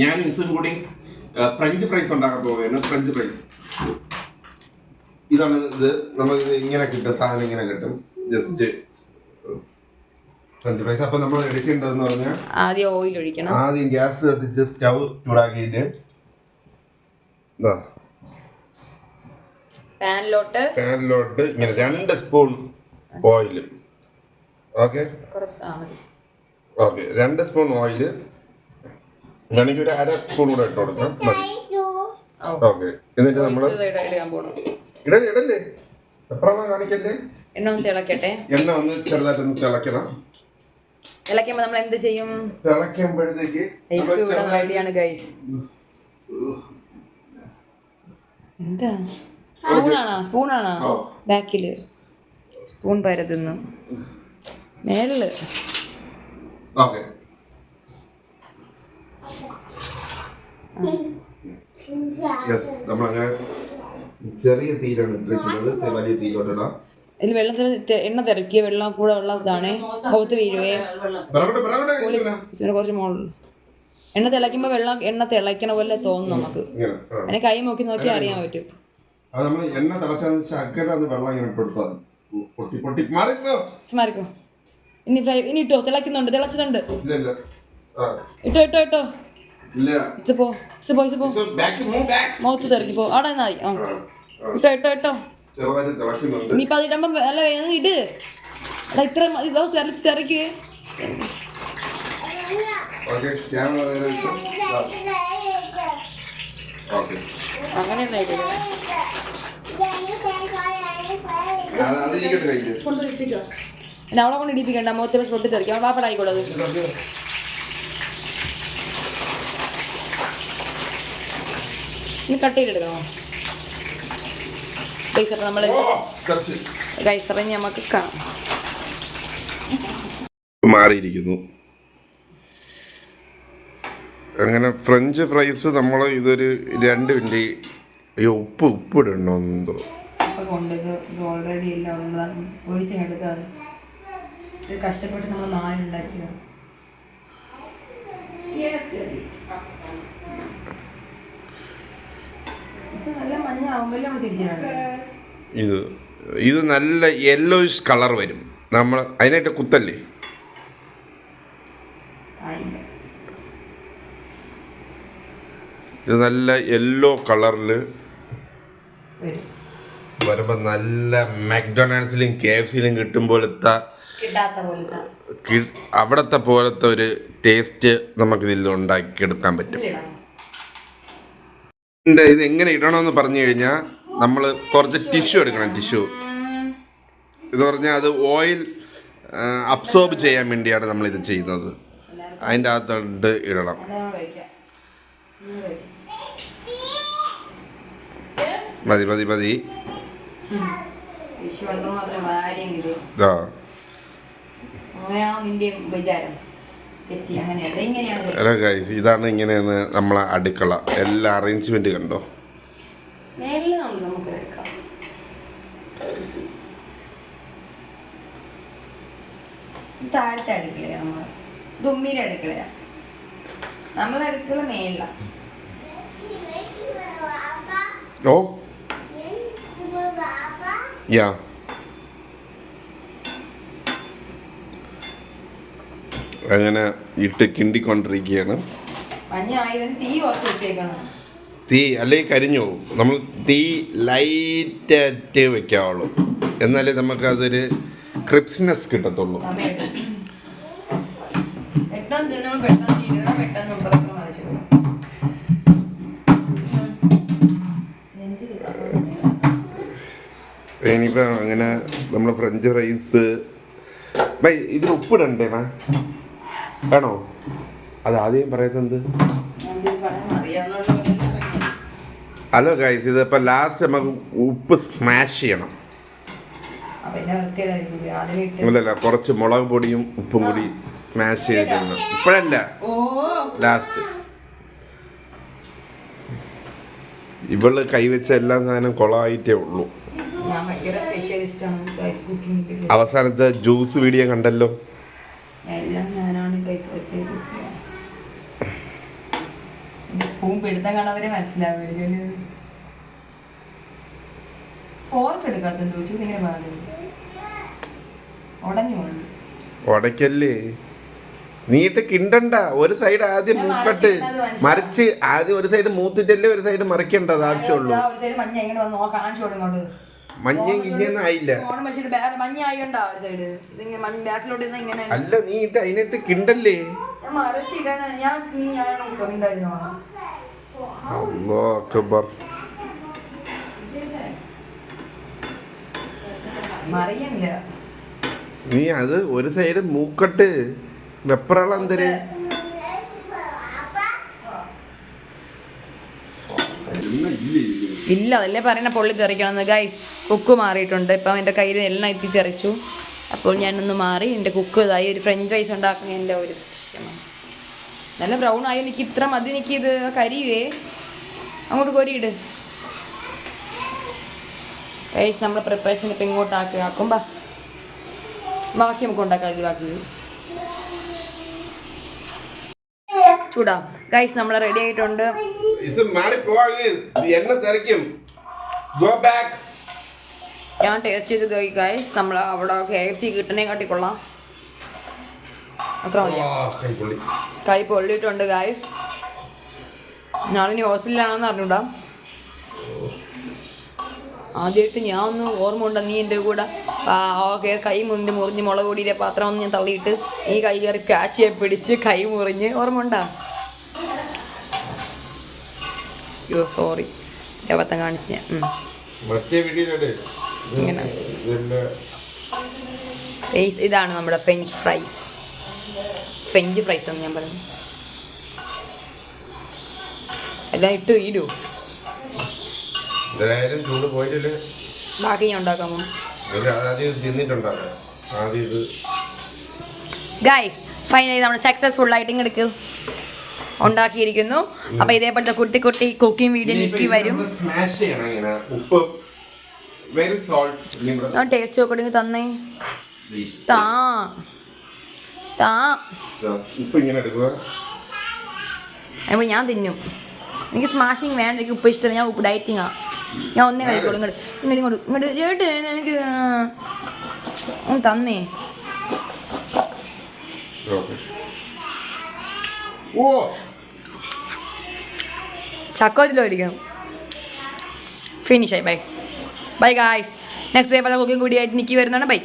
ഞാൻ ഇസും കൂടി French fries ഉണ്ടാക്കാൻ പോവുകയാണ്. ഫ്രഞ്ച് ഫ്രൈസ് ഇതാണ്. ഇത് നമുക്ക് ഇങ്ങനെ കിട്ടും, സാധനം ഇങ്ങനെ കിട്ടും. Just French fries. അപ്പൊ നമ്മൾ എടുക്കേണ്ടതെന്ന് പറഞ്ഞാൽ ആദ്യം ഓയിൽ ഒഴിക്കണം. ആദ്യം ഗ്യാസ് കത്തിച്ച് സ്റ്റൗ ചൂടാക്കിയിട്ട് പാനിലോട്ട് ഇങ്ങനെ 2 spoon oil. Okay, 2 spoon oil. വേണമെങ്കിൽ ഒരു 1/2 സ്പൂൺ കൂടെ ഇട്ട് കൊടുക്കാം, മതി. ഓക്കെ, എന്നിട്ട് നമ്മൾ ഇടല്ലേ, എപ്പോഴാണ് കാണിക്കല്ലേ. എണ്ണ ഒന്ന് തിളക്കട്ടെ. എണ്ണ ഒന്ന് ചെറുതായിട്ടൊന്ന് തിളക്കണം. തിളക്കുമ്പോ നമ്മൾ എന്ത് ചെയ്യും? തിളക്കുമ്പോഴത്തേക്ക് റെഡിയാണ് ഗൈസ്. എന്താ സ്പൂണാണോ ബാക്കില്? സ്പൂൺ പരതുന്നു മേളില്. ഓക്കെ, നമ്മളങ്ങനെ ചെറിയ തീയിലാണ് ഇട്ടിരിക്കുന്നത്. വലിയ തീയിലോട്ടിടാം. ഇതിൽ വെള്ളത്തിൽ എണ്ണ തിരക്കിയ വെള്ളം കൂടെ ഉള്ളതാണ്, മുഖത്ത് വീഴുവേ. കുറച്ച് മുകളിൽ എണ്ണ തിളയ്ക്കുമ്പോ എണ്ണ തിളയ്ക്കണ പോലെ തോന്നും നമുക്ക്. അതിനെ കൈ നോക്കി അറിയാൻ പറ്റും. അത് നമ്മൾ എണ്ണ തിളച്ചതിന് ശകലം വെള്ളം ഇങ്ങനെ കൊടുത്താൽ മാറിക്കോ. ഇനി ഇട്ടോ, തിളയ്ക്കുന്നുണ്ട്, തിളച്ചിട്ടുണ്ട്. ഇട്ടോ മുഖത്ത് തിരക്കി പോ. അവിടെ നിന്നായി. ഇട്ടോ ഇനിയിപ്പോ അത് ഇടുമ്പോ അല്ല ഇട്. എടാ ഇത്ര തിരക്കുവേ. അങ്ങനെയൊന്നും ഇടില്ല. പിന്നെ അവളെ കൊണ്ട് ഇടിപ്പിക്കണ്ട, മുഖത്തിൽ പൊട്ടി തെറിക്കും. അവൾ വാപ്പടായിക്കോളൂ. അത് ഇനി കട്ട് ചെയ്തെടുക്കണോ? കൈസറ നമ്മൾ കൈസറിഞ്ഞ് നമുക്ക് കാണാം. മാറിയിരിക്കുന്നു. അങ്ങനെ ഫ്രഞ്ച് ഫ്രൈസ് നമ്മൾ ഇതൊരു 2 മിനിറ്റ്. അയ്യോ, ഉപ്പ് ഇടണോ? എന്തോ ഓൾറെഡി എല്ലാം ഉള്ളതാണ്. ഒഴിച്ചെടുത്താൽ കഷ്ടപ്പെട്ട് നമ്മൾ മാനുണ്ടാക്കിയത്. നല്ല മഞ്ഞ ആവുമ്പോൾ നമ്മൾ തിരിച്ചിട്ടുണ്ട്. ഇത് നല്ല യെല്ലോയിഷ് കളർ വരും. നമ്മൾ അതിനായിട്ട് കുത്തല്ലേ. ഇത് നല്ല യെല്ലോ കളറിൽ വരുമ്പോൾ നല്ല മക്ഡൊണാൾഡ്സിലും KFCയിലും കിട്ടും പോലത്തെ അവിടത്തെ പോലത്തെ ഒരു ടേസ്റ്റ് നമുക്കിതിൽ ഉണ്ടാക്കിയെടുക്കാൻ പറ്റും. ഇത് എങ്ങനെ ഇടണമെന്ന് പറഞ്ഞു കഴിഞ്ഞാൽ നമ്മൾ കുറച്ച് ടിഷ്യൂ എടുക്കണം. ടിഷ്യൂ എന്ന് പറഞ്ഞാൽ അത് ഓയിൽ അബ്സോർബ് ചെയ്യാൻ വേണ്ടിയാണ് നമ്മളിത് ചെയ്യുന്നത്. അതിൻ്റെ അകത്തോട്ട് ഇടണം. മതി മതി മതി. ഹലോ ഗൈസ്, ഇതാണ് ഇങ്ങനെയാണ് നമ്മളെ അടുക്കള. എല്ലാ അറേഞ്ച്മെന്റ് കണ്ടോ? താഴത്തെ അടുക്കളയാ, ദുമ്മിയുടെ അടുക്കളയാ. നമ്മളെ അടുക്കള മേളില. ഓ യാ, അങ്ങനെ ഇട്ട് കിണ്ടിക്കൊണ്ടിരിക്കുകയാണ്. തീ അല്ലെങ്കിൽ കരിഞ്ഞു പോകും. നമ്മൾ തീ ലൈറ്റായിട്ട് വെക്കാവുള്ളൂ, എന്നാലേ നമുക്കതൊരു ക്രിപ്സിനെസ് കിട്ടത്തുള്ളൂ. ഇനിയിപ്പോൾ അങ്ങനെ നമ്മൾ ഫ്രഞ്ച് ഫ്രൈസ് ഇതിൽ ഉപ്പിടണ്ടേ വേണോ? അത് ആദ്യം പറയുന്നത്. ഹലോ ഗൈസ്, ഇതിപ്പോൾ ലാസ്റ്റ് നമുക്ക് ഉപ്പ് സ്മാഷ് ചെയ്യണം. ഇല്ലല്ല, കുറച്ച് മുളക് പൊടിയും ഉപ്പും കൂടി സ്മാഷ് ചെയ്തിട്ടുണ്ട്. ഇപ്പോഴല്ല, ലാസ്റ്റ്. ഇവള് കൈവച്ച എല്ലാ സാധനം കൊളായിട്ടേ ഉള്ളൂ. അവസാനത്തെ ജ്യൂസ് വീഡിയോ കണ്ടല്ലോ. പൂവും പിടുത്തം കാണാവരെ മനസ്സിലാവുമായിരിക്കും. ഫോർക്ക് എടുക്കാത്തെന്ന് ചോദിച്ചു ഇങ്ങനെ പാടില്ല, ഉടഞ്ഞു പോകണം. ഉടയ്ക്കല്ലേ നീട്ട് കിണ്ടണ്ട. ഒരു സൈഡ് ആദ്യം മൂക്കട്ട് മറിച്ച് ആദ്യം ഒരു സൈഡ് മൂത്തിട്ടല്ലേ ഒരു സൈഡ് മറിക്കേണ്ടത് ആവശ്യമുള്ളൂ. ഒരു സൈഡ് മഞ്ഞ ഇങ്ങനെ വന്ന് കാണിച്ചു കൊടുങ്ങോട്ട്. മഞ്ഞയും കിഞ്ഞൊന്നും ആയില്ല. മഞ്ഞ ആയിണ്ടാ ഒരു സൈഡ് ബാക്കിലോട്ട് ഇങ്ങനെ. അല്ല നീ ഇട്ട് അതിനിട്ട് കിണ്ടല്ലേ. ഞാൻ മറിച്ചിടാൻ ഉണ്ടായിരുന്നു. അല്ലാഹു അക്ബർ. മറിയല്ല നീ അത് ഒരു സൈഡ് മൂക്കട്ട് വെപ്രാളം തര്. ഇല്ല, അതല്ലേ പറയണ പൊള്ളി തെറിക്കണമെന്ന്. ഗൈസ് കുക്ക് മാറിയിട്ടുണ്ട്. ഇപ്പം എൻ്റെ കയ്യിൽ എല്ലാം എത്തിത്തെറിച്ചു. അപ്പോൾ ഞാനൊന്ന് മാറി എൻ്റെ കുക്ക് ഇതായി. ഒരു ഫ്രഞ്ച് ഫ്രൈസ് ഉണ്ടാക്കുന്ന എൻ്റെ ഒരു ദൃശ്യമാണ്. നല്ല ബ്രൗൺ ആയി. എനിക്ക് ഇത്ര മതി. എനിക്ക് ഇത് കരിയുവേ. അങ്ങോട്ട് കോരിയിട് ഗൈസ്. നമ്മുടെ പ്രിപ്പറേഷൻ ഇപ്പം ഇങ്ങോട്ട് ആക്കുമ്പോൾ ബാക്കി നമുക്ക് ഉണ്ടാക്കാം. ഇത് ബാക്കി ചൂടാ ഗൈസ്. നമ്മൾ റെഡി ആയിട്ടുണ്ട്. ഇത് മാറിപ്പോവാങ്ങ്, എണ്ണ തെറിക്കും. Go back. ഞാൻ ടേസ്റ്റ് ചെയ്ത് പോയി ഗൈസ്. നമ്മൾ അവിടെ KFC കിട്ടണേ കാട്ടിക്കൊള്ളാം. അത്ര മതി. കൈ പൊള്ളിയിട്ടുണ്ട് ഗൈസ്. ഞാനിനി ഹോസ്പിറ്റലിലാണെന്ന് അറിഞ്ഞൂടാ. ആദ്യമായിട്ട് ഞാൻ ഒന്ന് ഓർമ്മ ഉണ്ട നീ എൻ്റെ കൂടെ ഓക്കെ കൈ മുറിഞ്ഞ് മുളക് പൊടിയിലെ പാത്രം ഒന്ന് ഞാൻ തള്ളിയിട്ട് ഈ കൈ കയറി കാച്ചിയെ പിടിച്ച് കൈ മുറിഞ്ഞ് ഓർമ്മ ഉണ്ടാ? അയ്യോ സോറി, അബദ്ധം കാണിച്ച് ഞാൻ. ഇങ്ങനെ ഇതാണ് നമ്മുടെ ഫ്രഞ്ച് ഫ്രൈസ് എന്ന് ഞാൻ പറഞ്ഞു. എല്ലാം ഇട്ട് തീരൂ. ചൂട് പോയിട്ടില്ലേ? ബാക്കി ഞാൻ ഉണ്ടാക്കാമോ ഗൈസ്? ഫൈനലി നമ്മൾ സക്സസ്ഫുൾ ആയിട്ട് ഇങ്ങോട്ട് ഉണ്ടാക്കിയിരിക്കുന്നു. അപ്പൊ ഇതേപോലത്തെ കുട്ടി കുട്ടി കുക്കിംഗ് വീഡിയോ നിക്കി വരും. ഞാൻ ടേസ്റ്റ് നോക്കണെങ്കിൽ തന്നേ താ അപ്പോൾ ഞാൻ തിന്നും. എനിക്ക് സ്മാഷിങ് വേണ്ട, എനിക്ക് ഉപ്പ് ഇഷ്ടം. ഞാൻ ഉപ്പ് ഡയറ്റിങ്ങാ. ഞാൻ ഒന്നേ കഴിക്കോളൂ. ഇങ്ങോട്ട് ചേട്ട് എനിക്ക് തന്നേ. ചക്കോത്തിലോ ഇരിക്കണം. ഫിനിഷായി. Bye bye guys. Next day പല കുക്കിംഗ് കൂടിയായിട്ട് നിക്കി വരുന്നതാണ്. ബൈ.